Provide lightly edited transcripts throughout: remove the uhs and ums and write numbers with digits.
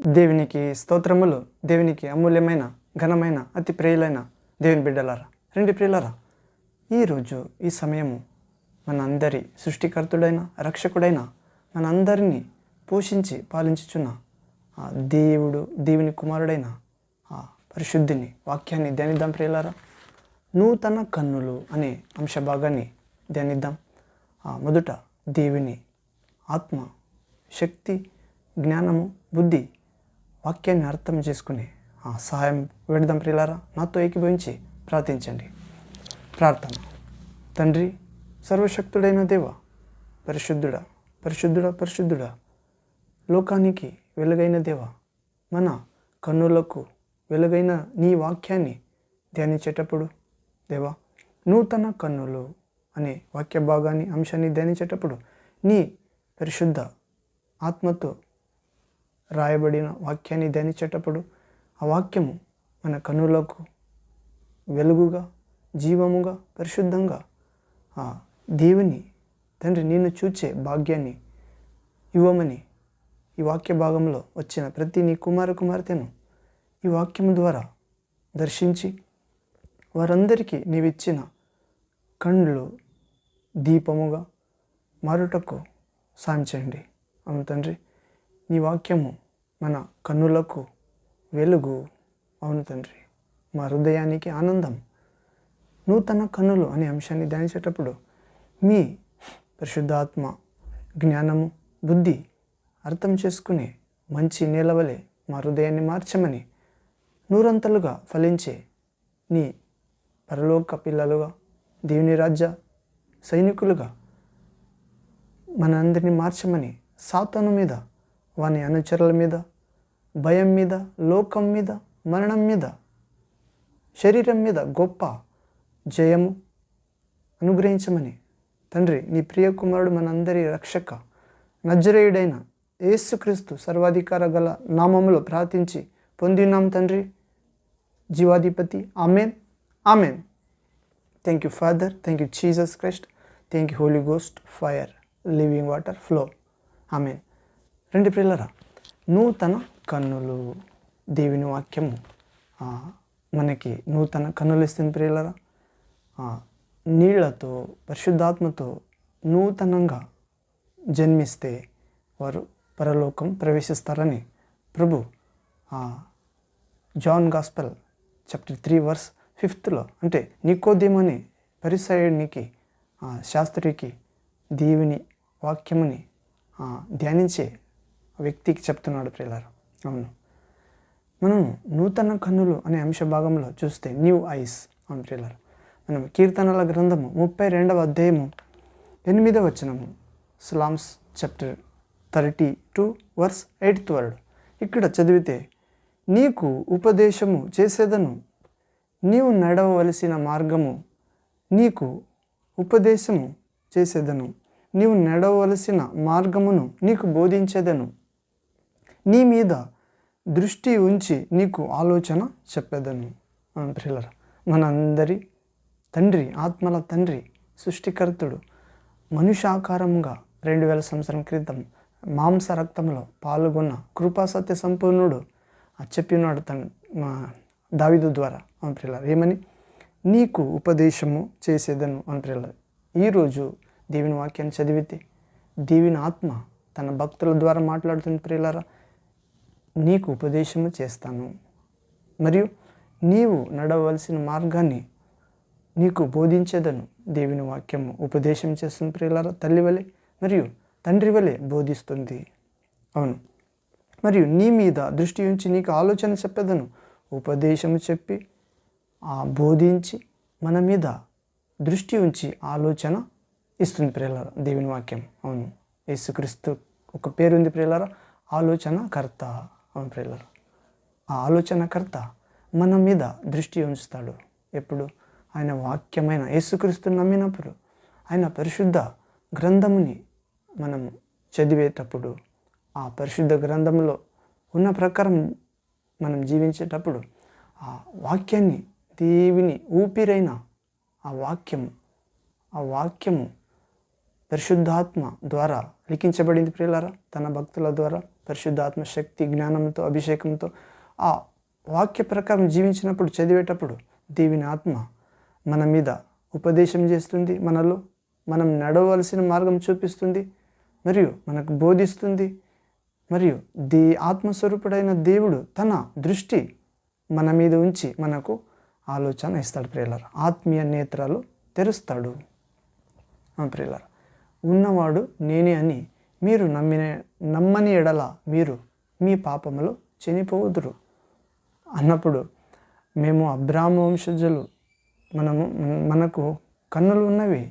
దేవునికి స్తోత్రములు. దేవునికి అమూల్యమైన ఘనమైన అతి ప్రియులైన దేవుని బిడ్డలారా, రండి ప్రియులారా, ఈరోజు ఈ సమయము మన అందరి సృష్టికర్తుడైన రక్షకుడైన మన అందరినీ పోషించి పాలించుచున్న ఆ దేవుని కుమారుడైన ఆ పరిశుద్ధిని వాక్యాన్ని ధ్యానిద్దాం ప్రియులారా. నూతన కన్నులు అనే అంశభాగాన్ని ధ్యానిద్దాం. మొదట దేవుని ఆత్మ, శక్తి, జ్ఞానము, బుద్ధి వాక్యాన్ని అర్థం చేసుకుని సహాయం పెడదాం ప్రియులారా. నాతో ఏకీభవించి ప్రార్థించండి. ప్రార్థన. తండ్రి, సర్వశక్తుడైన దేవ, పరిశుద్ధుడా పరిశుద్ధుడా పరిశుద్ధుడా, లోకానికి వెలుగైన దేవ, మన కన్నులకు వెలుగైన నీ వాక్యాన్ని ధ్యానించేటప్పుడు దేవా, నూతన కన్నులు అనే వాక్య భాగాన్ని అంశాన్ని ధ్యానించేటప్పుడు నీ పరిశుద్ధ ఆత్మతో రాయబడిన వాక్యాన్ని ధ్యానించేటప్పుడు ఆ వాక్యము మన కన్నులకు వెలుగుగా, జీవముగా, పరిశుద్ధంగా ఆ దేవుని తండ్రి నిన్ను చూచే భాగ్యాన్ని ఇవ్వమని ఈ వాక్య భాగంలో వచ్చిన ప్రతి నీ కుమార్తెను ఈ వాక్యము ద్వారా దర్శించి వారందరికీ నీవిచ్చిన కళ్ళు దీపముగా మారుటకు సాంచండి. అవును తండ్రి, నీ వాక్యము మన కన్నులకు వెలుగు. అవును తండ్రి, మా హృదయానికి ఆనందం. నూతన కన్నులు అనే అంశాన్ని ధ్యానించేటప్పుడు మీ పరిశుద్ధాత్మ జ్ఞానము, బుద్ధి అర్థం చేసుకుని మంచి నేలవలే మా హృదయాన్ని మార్చమని నూరంతలుగా ఫలించే నీ పరలోక పిల్లలుగా, దేవుని రాజ్య సైనికులుగా మనందరినీ మార్చమని సాతాను మీద, వాని అనుచరుల మీద, భయం మీద, లోకం మీద, మరణం మీద, శరీరం మీద గొప్ప జయము అనుగ్రహించమని తండ్రి, నీ ప్రియ కుమారుడు మనందరి రక్షక నజరేయుడైన యేసుక్రీస్తు సర్వాధికార గల నామములో ప్రార్థించి పొందినాం తండ్రి, జీవాధిపతి. Amen, amen. Thank you Father, thank you Jesus Christ, thank you Holy Ghost, fire, living water, flow. Amen. రండి ప్రియులారా, నూతన కన్నులు. దేవుని వాక్యము మనకి నూతన కన్నులు ఇస్తుంది ప్రియులారా. నీళ్లతో, పరిశుద్ధాత్మతో నూతనంగా జన్మిస్తే వారు పరలోకం ప్రవేశిస్తారని ప్రభు జాన్ గాస్పెల్ చాప్టర్ 3 verse 5 అంటే నికోదేమని పరిసయ్యునికి, శాస్త్రికి దేవుని వాక్యముని ధ్యానించే వ్యక్తికి చెప్తున్నాడు ప్రియులారా. అవును, మనం నూతన కన్నులు అనే అంశ భాగంలో చూస్తే న్యూ ఐస్. అవును ప్రియులారా, మనం కీర్తనల గ్రంథము 32వ అధ్యాయము 8వ వచనము, Psalms చాప్టర్ 32 verse 8th ఇక్కడ చదివితే, నీకు ఉపదేశము చేసేదను, నీవు నడవవలసిన మార్గము, నీకు ఉపదేశము చేసేదను, నీవు నడవవలసిన మార్గమును నీకు బోధించేదను, నీ మీద దృష్టి ఉంచి నీకు ఆలోచన చెప్పేదను. ప్రియులారా, మనందరి తండ్రి, ఆత్మల తండ్రి, సృష్టికర్తుడు మనుష్యాకారముగా 2000 సంవత్సరం క్రితం మాంస రక్తంలో పాల్గొన్న కృపా సత్య సంపూర్ణుడు చెప్పినాడు దావీదు ద్వారా. అవును ప్రియులారా, ఏమని? నీకు ఉపదేశము చేసేదను. అవును ప్రియులారా, ఈరోజు దేవుని వాక్యాన్ని చదివితే దేవుని ఆత్మ తన భక్తుల ద్వారా మాట్లాడుతుంది ప్రియులారా. నీకు ఉపదేశము చేస్తాను, మరియు నీవు నడవలసిన మార్గాన్ని నీకు బోధించేదను. దేవుని వాక్యము ఉపదేశం చేస్తుంది ప్రియులారా. తల్లి వలె మరియు తండ్రి వలె బోధిస్తుంది. అవును, మరియు నీ మీద దృష్టి ఉంచి నీకు ఆలోచన చెప్పేదను. ఉపదేశము చెప్పి బోధించి మన మీద దృష్టి ఉంచి ఆలోచన ఇస్తుంది ప్రియులారా దేవుని వాక్యం. అవును, యేసుక్రీస్తు ఒక పేరు ఉంది ప్రియులారా, ఆలోచనకర్త. అవును ప్రియులారా, ఆ ఆలోచనకర్త మన మీద దృష్టి ఉంచుతాడు. ఎప్పుడు? ఆయన వాక్యమైన యేసుక్రీస్తుని నమ్మినప్పుడు, ఆయన పరిశుద్ధ గ్రంథముని మనం చదివేటప్పుడు, ఆ పరిశుద్ధ గ్రంథంలో ఉన్న ప్రకారం మనం జీవించేటప్పుడు ఆ వాక్యాన్ని, దేవుని ఊపిరైన ఆ వాక్యము పరిశుద్ధాత్మ ద్వారా లిఖించబడింది ప్రియులారా. తన భక్తుల ద్వారా పరిశుద్ధాత్మ శక్తి జ్ఞానంతో అభిషేకంతో ఆ వాక్య ప్రకారం జీవించినప్పుడు చదివేటప్పుడు దేవుని ఆత్మ మన మీద ఉపదేశం చేస్తుంది, మనలో మనం నడవలసిన మార్గం చూపిస్తుంది, మరియు మనకు బోధిస్తుంది. మరియు ఆత్మస్వరూపుడైన దేవుడు తన దృష్టి మన మీద ఉంచి మనకు ఆలోచన ఇస్తాడు ప్రియులారా. ఆత్మీయ నేత్రాలు తెరుస్తాడు ప్రియులారా. ఉన్నవాడు నేనే అని మీరు నమ్మని ఎడల మీరు మీ పాపములో చనిపోదురు అన్నప్పుడు, మేము అబ్రాహాము వంశజులు, మనకు కన్నులు ఉన్నవి,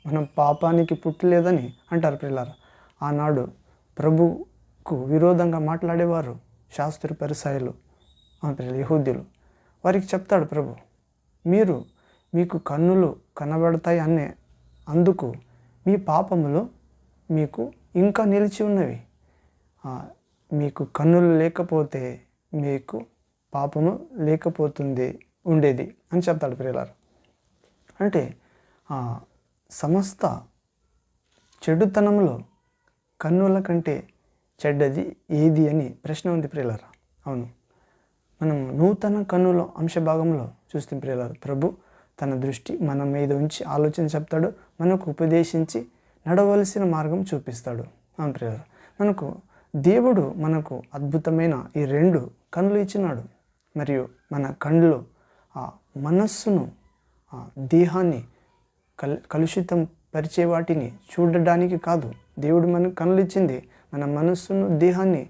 మనం పాపానికి పుట్టలేదని అంటారు ప్రియులారా. ఆనాడు ప్రభుకు విరోధంగా మాట్లాడేవారు శాస్త్రి పరిసయ్యులు, యెహూద్యులు. వారికి చెప్తాడు ప్రభు, మీకు కన్నులు కనబడతాయి అందుకు మీ పాపములో మీకు ఇంకా నిలిచి ఉన్నవి. మీకు కన్నులు లేకపోతే మీకు పాపము ఉండేది అని చెప్తాడు ప్రియులారా. అంటే సమస్త చెడుతనంలో కన్నుల కంటే చెడ్డది ఏది అని ప్రశ్న ఉంది ప్రియులారా. అవును, మనం నూతన కన్నుల అంశభాగంలో చూస్తే ప్రియులారా, ప్రభు తన దృష్టి మన మీద ఉంచి ఆలోచన చెప్తాడు, మనకు ఉపదేశించి నడవలసిన మార్గం చూపిస్తాడు. అవును ప్రియులారా, దేవుడు మనకు అద్భుతమైన ఈ 2 కన్నులు ఇచ్చినాడు. మరియు మన కళ్ళలో మనస్సును, దేహాన్ని కలుషితం పరిచే వాటిని చూడడానికి కాదు. దేవుడు మనకు కన్నులు ఇచ్చింది మన మనస్సును, దేహాన్ని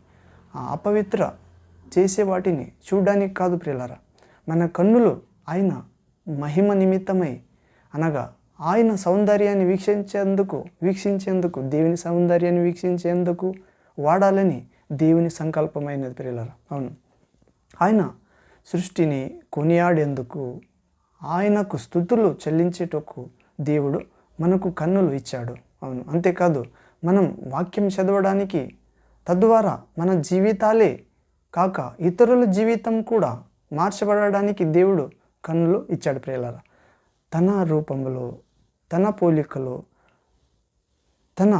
అపవిత్ర చేసే వాటిని చూడడానికి కాదు ప్రియులారా. మన కన్నులు ఆయన మహిమ నిమిత్తమై, అనగా ఆయన సౌందర్యాన్ని వీక్షించేందుకు దేవుని సౌందర్యాన్ని వీక్షించేందుకు వాడాలని దేవుని సంకల్పమైనది ప్రియులారా. అవును, ఆయన సృష్టిని కొనియాడేందుకు, ఆయనకు స్తుతులు చెల్లించేటకు దేవుడు మనకు కన్నులు ఇచ్చాడు. అవును, అంతేకాదు మనం వాక్యం చదవడానికి, తద్వారా మన జీవితాలే కాక ఇతరుల జీవితం కూడా మార్చబడడానికి దేవుడు కన్నులు ఇచ్చాడు ప్రియులారా. తన రూపంలో, తన పోలికలో, తన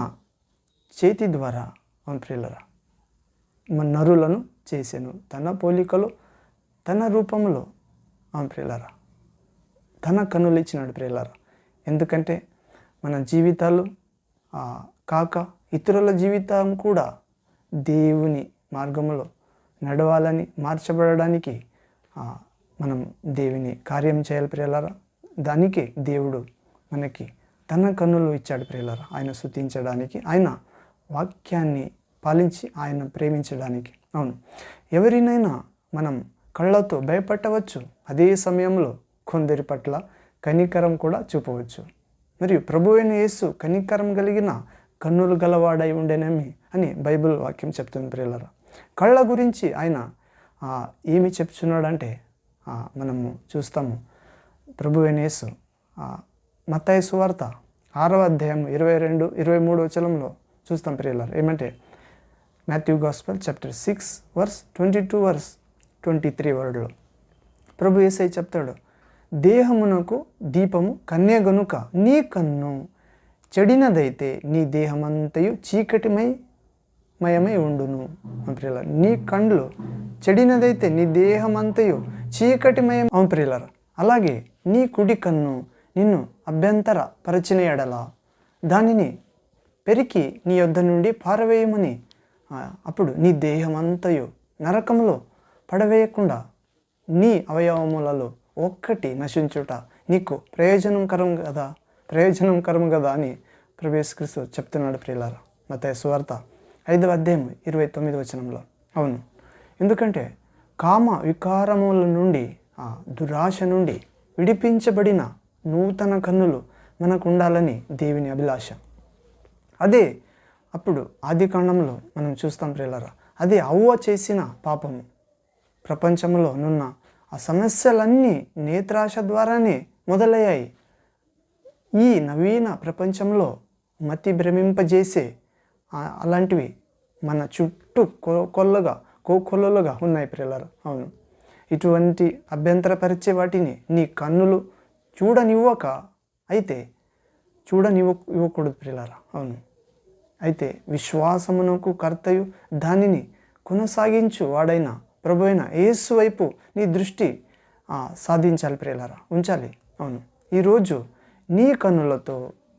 చేతి ద్వారా ప్రియులారా మన నరులను చేసెను. తన పోలికలో, తన రూపంలో ప్రియులారా తన కన్నులు ఇచ్చినాడు ప్రియులారా. ఎందుకంటే మన జీవితాలు కాక ఇతరుల జీవితం కూడా దేవుని మార్గంలో నడవాలని, మార్చబడడానికి మనం దేవుని కార్యం చేయాలి ప్రియులారా. దానికి దేవుడు మనకి తన కన్నులు ఇచ్చాడు ప్రియులారా, ఆయన స్తుతించడానికి, ఆయన వాక్యాన్ని పాలించి ఆయన ప్రేమించడానికి. అవును, ఎవరినైనా మనం కళ్ళతో భయపట్టవచ్చు, అదే సమయంలో కొందరి పట్ల కనికరం కూడా చూపవచ్చు. మరియు ప్రభువైన యేసు కనికరం కలిగిన కన్నులు గలవాడై ఉండేనేమి అని బైబిల్ వాక్యం చెప్తుంది ప్రియులారా. కళ్ళ గురించి ఆయన ఏమి చెప్తున్నాడంటే మనము చూస్తాము. ప్రభువైన యేసు మత్తయి సువార్త 6వ అధ్యాయం 22-23 వచనంలో చూస్తాం ప్రియులారా. ఏమంటే మాథ్యూ గాస్పెల్ చాప్టర్ 6 verse 22-23 వర్డ్లో ప్రభు యేసయ్య చెప్తాడు, దేహమునకు దీపము కన్నే గనుక నీ కన్ను చెడినదైతే నీ దేహమంతయు చీకటిమయమై ఉండును. ప్రియులారా, నీ కళ్ళు చెడినదైతే నీ దేహమంతయు చీకటిమయం. అవును ప్రియులారా, అలాగే నీ కుడి కన్ను నిన్ను అభ్యంతర పరిచిన ఎడల దానిని పెరికి నీ యొద్ద నుండి పారవేయమని, అప్పుడు నీ దేహమంతయు నరకంలో పడవేయకుండా నీ అవయవములలో ఒక్కటి నశించుట నీకు ప్రయోజనకరం కదా అని ప్రభు యేసుక్రీస్తు చెప్తున్నాడు ప్రియులారా. మత్తయి సువార్త 5వ అధ్యాయం 29వ వచనంలో. అవును, ఎందుకంటే కామ వికారముల నుండి, దురాశ నుండి విడిపించబడిన నూతన కన్నులు మనకు ఉండాలని దేవుని అభిలాష. అదే అప్పుడు ఆదికాండంలో మనం చూస్తాం ప్రియులారా, అదే అవ్వ చేసిన పాపము. ప్రపంచంలో నున్న ఆ సమస్యలన్నీ నేత్రాశ ద్వారానే మొదలయ్యాయి. ఈ నవీన ప్రపంచంలో మతి భ్రమింపజేసే అలాంటివి మన చుట్టూ కోకొల్లలుగా ఉన్నాయి ప్రియులారా. అవును, ఇటువంటి అభ్యంతరపరిచే వాటిని నీ కన్నులు చూడనివ్వకూడదు ప్రియులారా. అవును, అయితే విశ్వాసమునకు కర్తయు దానిని కొనసాగించు వాడైన ప్రభు అయిన యేసు వైపు నీ దృష్టి సాధించాలి ప్రియులారా, ఉంచాలి. అవును, ఈరోజు నీ కన్నులతో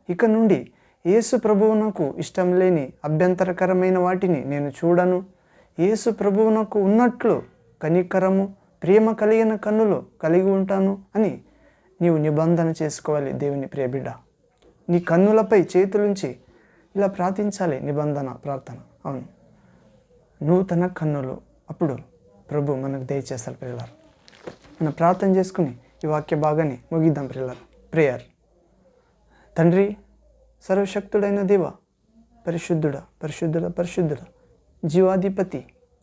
ఇక నుండి యేసు ప్రభువునకు ఇష్టం లేని అభ్యంతరకరమైన వాటిని నేను చూడను, యేసు ప్రభువునకు ఉన్నట్లు కనికరము ప్రేమ కలిగిన కన్నులు కలిగి ఉంటాను అని నీవు నిబంధన చేసుకోవాలి. దేవుని ప్రియబిడ్డ, నీ కన్నులపై చేతులుంచి ఇలా ప్రార్థించాలి, నిబంధన ప్రార్థన. అవును, నూతన కన్నులు అప్పుడు ప్రభు మనకు దయచేస్తారు ప్రియులారు. మనం ప్రార్థన చేసుకుని ఈ వాక్య భాగాన్ని ముగిద్దాం ప్రియులారు. ప్రేయర్. తండ్రి, సర్వశక్తుడైన దేవ, పరిశుద్ధుడ పరిశుద్ధుడ పరిశుద్ధుడ, జీవాధిపతి,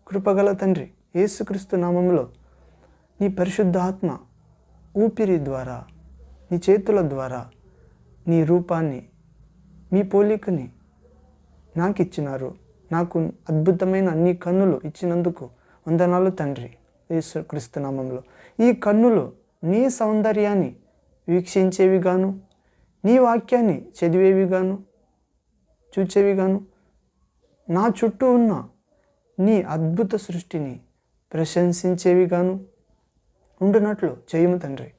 కృపగల తండ్రి, యేసుక్రీస్తు నామములో నీ పరిశుద్ధ ఆత్మ ఊపిరి ద్వారా, నీ చేతుల ద్వారా నీ రూపాన్ని, మీ పోలికని నాకు ఇచ్చినారు. నాకు అద్భుతమైన నీ కన్నులు ఇచ్చినందుకు వందనాలు తండ్రి, యేసుక్రీస్తు నామంలో. ఈ కన్నులు నీ సౌందర్యాన్ని వీక్షించేవిగాను, నీ వాక్యాన్ని చదివేవిగాను, చూచేవిగాను, నా చుట్టూ ఉన్న నీ అద్భుత సృష్టిని ప్రశంసించేవిగాను ఉండునట్లు చేయము తండ్రి.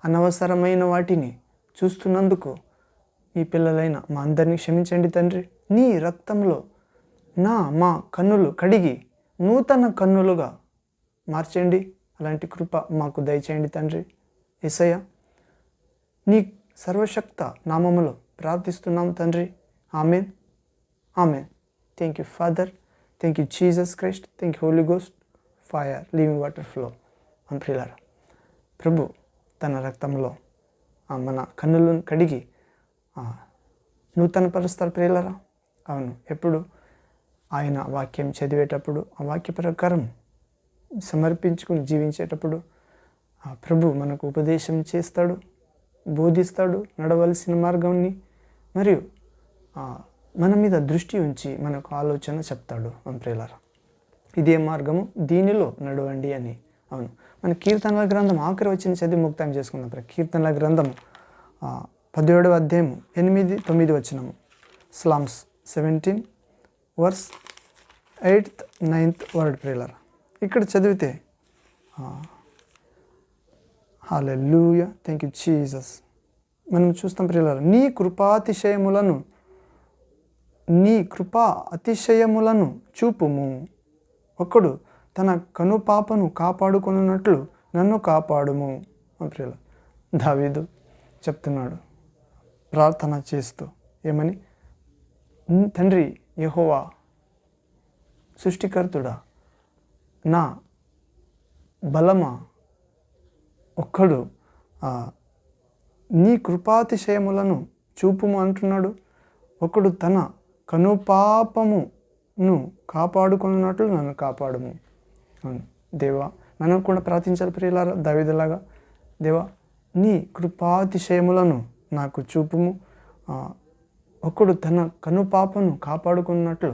అనవసరమైన వాటిని చూస్తున్నందుకు మీ పిల్లలైన మా అందరినీ క్షమించండి తండ్రి. నీ రక్తంలో మా కన్నులు కడిగి నూతన కన్నులుగా మార్చండి. అలాంటి కృప మాకు దయచేయండి తండ్రి. యేసయ్య, నీ సర్వశక్త నామములో ప్రార్థిస్తున్నాం తండ్రి. Amen, amen. Thank you Father, thank you Jesus Christ, thank you Holy Ghost, fire, living water flow. ప్రియులారా, ప్రభు తన రక్తంలో మన కన్నులను కడిగి నూతన పరుస్తారు ప్రియులారా. అవును, ఎప్పుడు ఆయన వాక్యం చదివేటప్పుడు, ఆ వాక్య ప్రకారం సమర్పించుకుని జీవించేటప్పుడు ప్రభు మనకు ఉపదేశం చేస్తాడు, బోధిస్తాడు నడవలసిన మార్గాన్ని, మరియు మన మీద దృష్టి ఉంచి మనకు ఆలోచన చెప్తాడు. ప్రియులారా, ఇదే మార్గము, దీనిలో నడవండి అని. అవును, మన కీర్తనల గ్రంథం ఆఖరి వచ్చిన చదివి ముక్తాయం చేసుకున్నాం. కీర్తనల గ్రంథం 17వ అధ్యాయం 8-9 వచనము. Slams 17 verse 8th 9th word ప్రియులారా. ఇక్కడ చదివితే హల్లెలూయా, థ్యాంక్ యూ జీసస్. మనం చూస్తాం ప్రియులారా, నీ కృపా అతిశయములను చూపుము. ఒకడు తన కనుపాపను కాపాడుకున్నట్లు నన్ను కాపాడుము. ప్రియుల, దావీదు చెప్తున్నాడు ప్రార్థన చేస్తూ, ఏమని? తండ్రి యెహోవా, సృష్టికర్తుడా, నా బలమా, ఒక్కడు నీ కృపాతిశయములను చూపుము అంటున్నాడు. ఒకడు తన కనుపాపమును కాపాడుకున్నట్లు నన్ను కాపాడుము. దేవా, మనం కూడా ప్రార్థించాలి ప్రియులారా, దావీదులాగా. దేవా, నీ కృపాతిశయములను నాకు చూపుము, ఒకడు తన కనుపాపను కాపాడుకున్నట్లు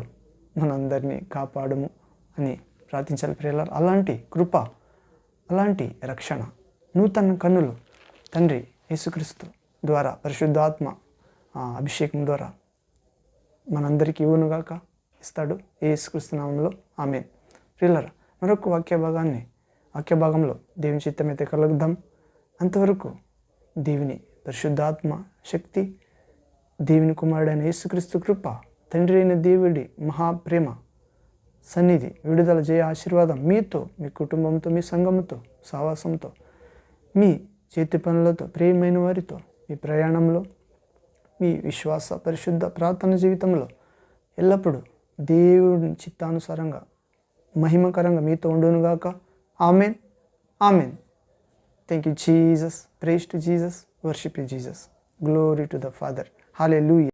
మనందరినీ కాపాడుము అని ప్రార్థించాలి ప్రియులారా. అలాంటి కృప, అలాంటి రక్షణ, నూతన కన్నులు తండ్రి యేసుక్రీస్తు ద్వారా, పరిశుద్ధాత్మ అభిషేకం ద్వారా మనందరికీ ఇవ్వనుగాక, ఇస్తాడు. యేసుక్రీస్తు నామములో ఆమేన్. ప్రియులారా, మరొక వాక్య భాగంలో దేవుని చిత్తమైతే కలుగుదాం. అంతవరకు దేవుని పరిశుద్ధాత్మ శక్తి, దేవుని కుమారుడైన యేసుక్రీస్తు కృప, తండ్రి అయిన దేవుడి మహాప్రేమ, సన్నిధి, విడుదల, జయ, ఆశీర్వాదం మీతో, మీ కుటుంబంతో, మీ సంఘముతో, సహవాసంతో, మీ చేతి పనులతో, ప్రియమైన వారితో, మీ ప్రయాణంలో, మీ విశ్వాస పరిశుద్ధ ప్రార్థన జీవితంలో ఎల్లప్పుడూ దేవుని చిత్తానుసారంగా మహిమకరంగా మీతో ఉండునుగాక. Amen, amen. Thank you Jesus. Praise to Jesus. Worship you Jesus. Glory to the Father. Hallelujah.